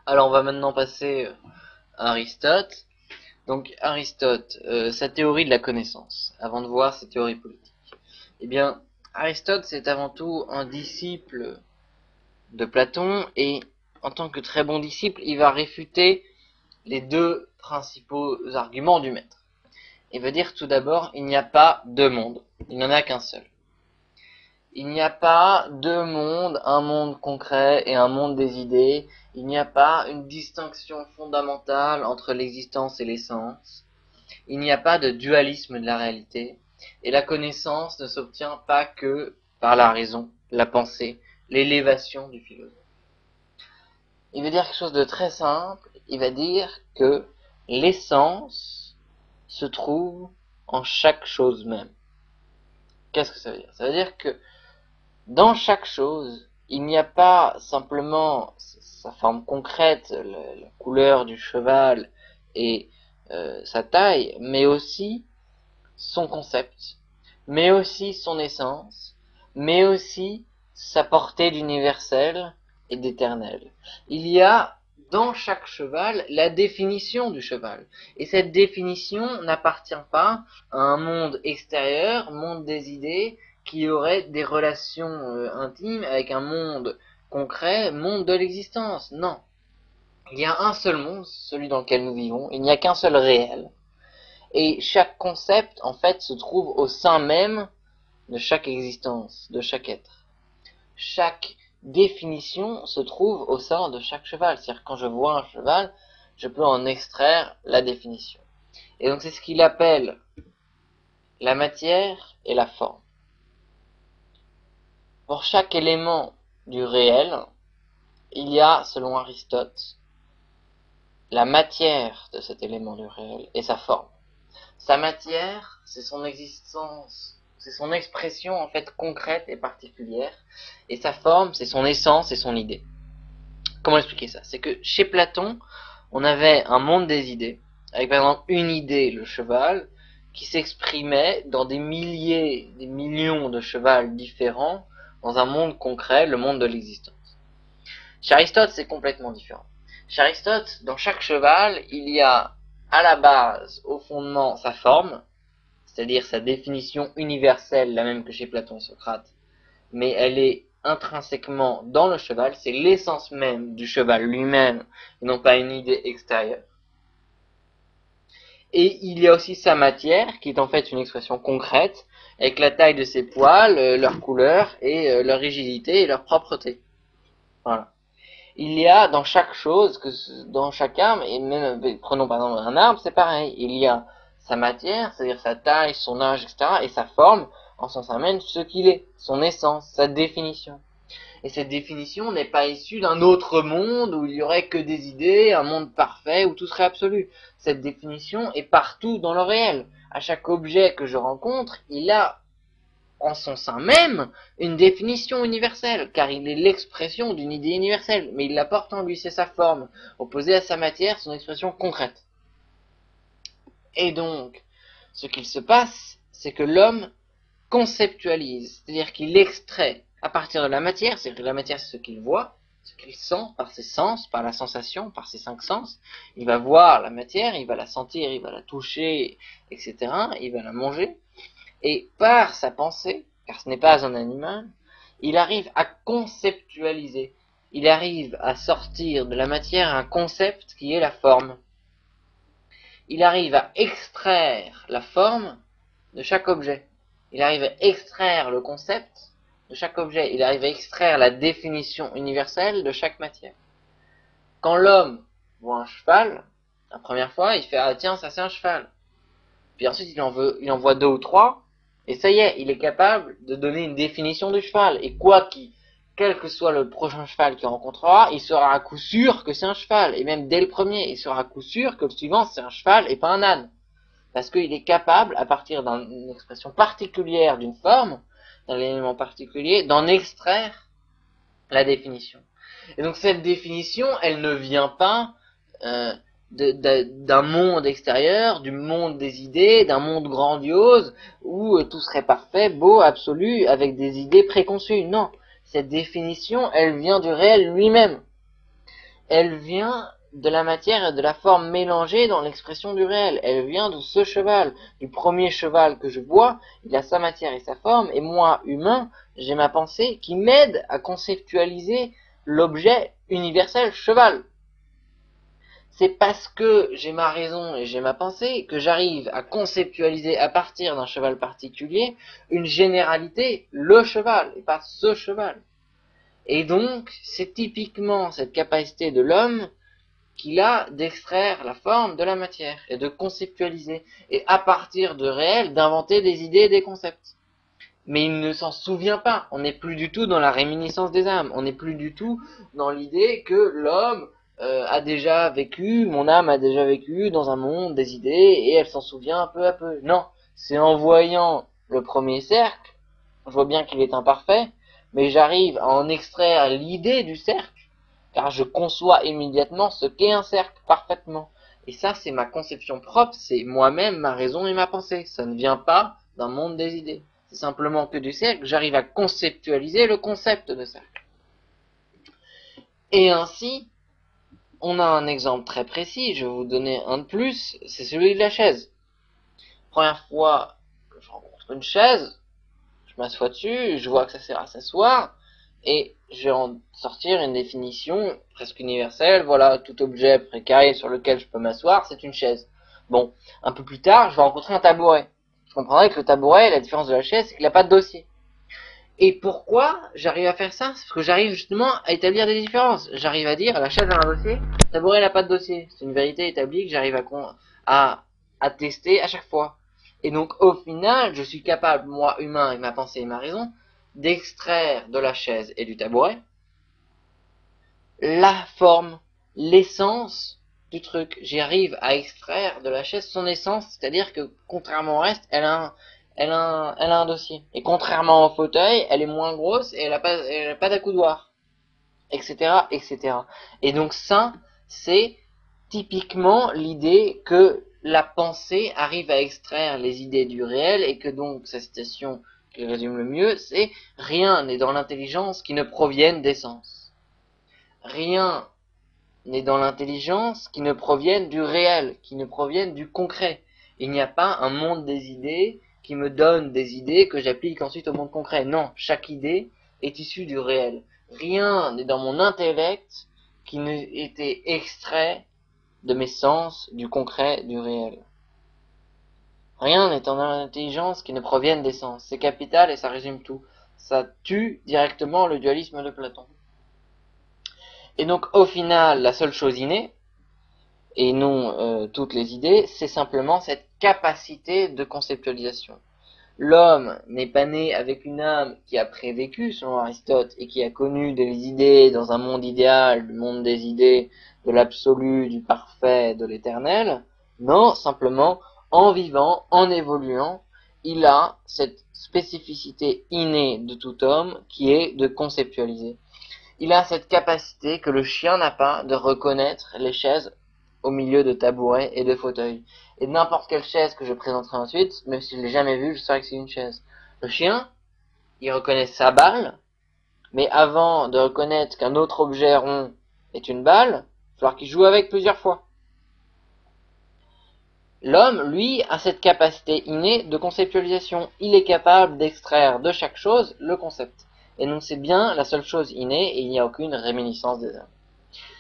Alors on va maintenant passer à Aristote. Donc Aristote, sa théorie de la connaissance, avant de voir sa théorie politique. Eh bien, Aristote c'est avant tout un disciple de Platon et en tant que très bon disciple, il va réfuter les deux principaux arguments du maître. Il veut dire tout d'abord, il n'y a pas deux mondes, il n'y en a qu'un seul. Il n'y a pas deux mondes, un monde concret et un monde des idées. Il n'y a pas une distinction fondamentale entre l'existence et l'essence. Il n'y a pas de dualisme de la réalité. Et la connaissance ne s'obtient pas que par la raison, la pensée, l'élévation du philosophe. Il veut dire quelque chose de très simple. Il va dire que l'essence se trouve en chaque chose même. Qu'est-ce que ça veut dire? Ça veut dire que dans chaque chose, il n'y a pas simplement sa forme concrète, la couleur du cheval et sa taille, mais aussi son concept, mais aussi son essence, mais aussi sa portée d'universel et d'éternel. Il y a dans chaque cheval la définition du cheval. Et cette définition n'appartient pas à un monde extérieur, monde des idées, qui aurait des relations intimes avec un monde concret, monde de l'existence. Non. Il y a un seul monde, celui dans lequel nous vivons, il n'y a qu'un seul réel. Et chaque concept, en fait, se trouve au sein même de chaque existence, de chaque être. Chaque définition se trouve au sein de chaque cheval. C'est-à-dire quand je vois un cheval, je peux en extraire la définition. Et donc c'est ce qu'il appelle la matière et la forme. Pour chaque élément du réel, il y a, selon Aristote, la matière de cet élément du réel et sa forme. Sa matière, c'est son existence, c'est son expression en fait concrète et particulière, et sa forme, c'est son essence et son idée. Comment expliquer ça? C'est que chez Platon, on avait un monde des idées, avec par exemple une idée, le cheval, qui s'exprimait dans des milliers, des millions de chevals différents, dans un monde concret, le monde de l'existence. Chez Aristote, c'est complètement différent. Chez Aristote, dans chaque cheval, il y a à la base, au fondement, sa forme, c'est-à-dire sa définition universelle, la même que chez Platon et Socrate, mais elle est intrinsèquement dans le cheval, c'est l'essence même du cheval lui-même, et non pas une idée extérieure. Et il y a aussi sa matière, qui est en fait une expression concrète, avec la taille de ses poils, leur couleur, et leur rigidité et leur propreté. Voilà. Il y a dans chaque chose, dans chaque arbre, et même, prenons par exemple un arbre, c'est pareil. Il y a sa matière, c'est-à-dire sa taille, son âge, etc., et sa forme, en sens même ce qu'il est, son essence, sa définition. Et cette définition n'est pas issue d'un autre monde où il y aurait que des idées, un monde parfait où tout serait absolu. Cette définition est partout dans le réel. À chaque objet que je rencontre, il a en son sein même une définition universelle, car il est l'expression d'une idée universelle, mais il la porte en lui, c'est sa forme, opposée à sa matière, son expression concrète. Et donc, ce qu'il se passe, c'est que l'homme conceptualise, c'est-à-dire qu'il extrait à partir de la matière, c'est-à-dire que la matière c'est ce qu'il voit, ce qu'il sent par ses sens, par la sensation, par ses 5 sens. Il va voir la matière, il va la sentir, il va la toucher, etc. Il va la manger. Et par sa pensée, car ce n'est pas un animal, il arrive à conceptualiser. Il arrive à sortir de la matière un concept qui est la forme. Il arrive à extraire la forme de chaque objet. Il arrive à extraire le concept de chaque objet. Il arrive à extraire la définition universelle de chaque matière. Quand l'homme voit un cheval, la première fois, il fait « Ah tiens, ça c'est un cheval ». Puis ensuite, il en voit 2 ou 3, et ça y est, il est capable de donner une définition du cheval. Et quel que soit le prochain cheval qu'il rencontrera, il saura à coup sûr que c'est un cheval. Et même dès le premier, il saura à coup sûr que le suivant, c'est un cheval et pas un âne. Parce qu'il est capable, à partir d'une expression particulière d'une forme, d'un élément particulier, d'en extraire la définition. Et donc cette définition, elle ne vient pas d'un monde extérieur, du monde des idées, d'un monde grandiose, où tout serait parfait, beau, absolu, avec des idées préconçues. Non, cette définition, elle vient du réel lui-même. elle vient de la matière et de la forme mélangée dans l'expression du réel. Elle vient de ce cheval, du premier cheval que je vois, il a sa matière et sa forme, et moi, humain, j'ai ma pensée qui m'aide à conceptualiser l'objet universel cheval. C'est parce que j'ai ma raison et j'ai ma pensée que j'arrive à conceptualiser à partir d'un cheval particulier une généralité, le cheval, et pas ce cheval. Et donc, c'est typiquement cette capacité de l'homme qu'il a d'extraire la forme de la matière et de conceptualiser, et à partir de réel, d'inventer des idées et des concepts. Mais il ne s'en souvient pas. On n'est plus du tout dans la réminiscence des âmes. On n'est plus du tout dans l'idée que l'homme a déjà vécu, mon âme a déjà vécu dans un monde des idées et elle s'en souvient peu à peu. Non, c'est en voyant le premier cercle, je vois bien qu'il est imparfait, mais j'arrive à en extraire l'idée du cercle, car je conçois immédiatement ce qu'est un cercle parfaitement. Et ça, c'est ma conception propre, c'est moi-même, ma raison et ma pensée. Ça ne vient pas d'un monde des idées. C'est simplement que du cercle, j'arrive à conceptualiser le concept de cercle. Et ainsi, on a un exemple très précis, je vais vous donner un de plus, c'est celui de la chaise. Première fois que je rencontre une chaise, je m'assois dessus, je vois que ça sert à s'asseoir, et je vais en sortir une définition presque universelle. Voilà, tout objet précaré sur lequel je peux m'asseoir, c'est une chaise. Bon, un peu plus tard, je vais rencontrer un tabouret. Je comprendrai que le tabouret, la différence de la chaise, c'est qu'il n'a pas de dossier. Et pourquoi j'arrive à faire ça? C'est parce que j'arrive justement à établir des différences. J'arrive à dire, la chaise a un dossier, le tabouret n'a pas de dossier. C'est une vérité établie que j'arrive à tester à chaque fois. Et donc, au final, je suis capable, moi, humain, avec ma pensée et ma raison, d'extraire de la chaise et du tabouret la forme, l'essence du truc. J'arrive à extraire de la chaise son essence, c'est-à-dire que, contrairement au reste, elle a un dossier. Et contrairement au fauteuil, elle est moins grosse et elle a pas d'accoudoir, etc., etc. Et donc ça, c'est typiquement l'idée que la pensée arrive à extraire les idées du réel et que donc sa citation qui résume le mieux, c'est rien n'est dans l'intelligence qui ne provienne d'essence. Rien n'est dans l'intelligence qui ne provienne du réel, qui ne provienne du concret. Il n'y a pas un monde des idées qui me donne des idées que j'applique ensuite au monde concret. Non, chaque idée est issue du réel. Rien n'est dans mon intellect qui n'ait été extrait de mes sens, du concret, du réel. Rien n'est dans l'intelligence qui ne provienne des sens. C'est capital et ça résume tout. Ça tue directement le dualisme de Platon. Et donc, au final, la seule chose innée, et non toutes les idées, c'est simplement cette capacité de conceptualisation. L'homme n'est pas né avec une âme qui a prévécu, selon Aristote, et qui a connu des idées dans un monde idéal, du monde des idées, de l'absolu, du parfait, de l'éternel. Non, simplement, en vivant, en évoluant, il a cette spécificité innée de tout homme qui est de conceptualiser. Il a cette capacité que le chien n'a pas de reconnaître les chaises au milieu de tabourets et de fauteuils. Et n'importe quelle chaise que je présenterai ensuite, même si je l'ai jamais vue, je saurais que c'est une chaise. Le chien, il reconnaît sa balle, mais avant de reconnaître qu'un autre objet rond est une balle, il va falloir qu'il joue avec plusieurs fois. L'homme, lui, a cette capacité innée de conceptualisation. Il est capable d'extraire de chaque chose le concept. Et donc c'est bien la seule chose innée et il n'y a aucune réminiscence des âmes.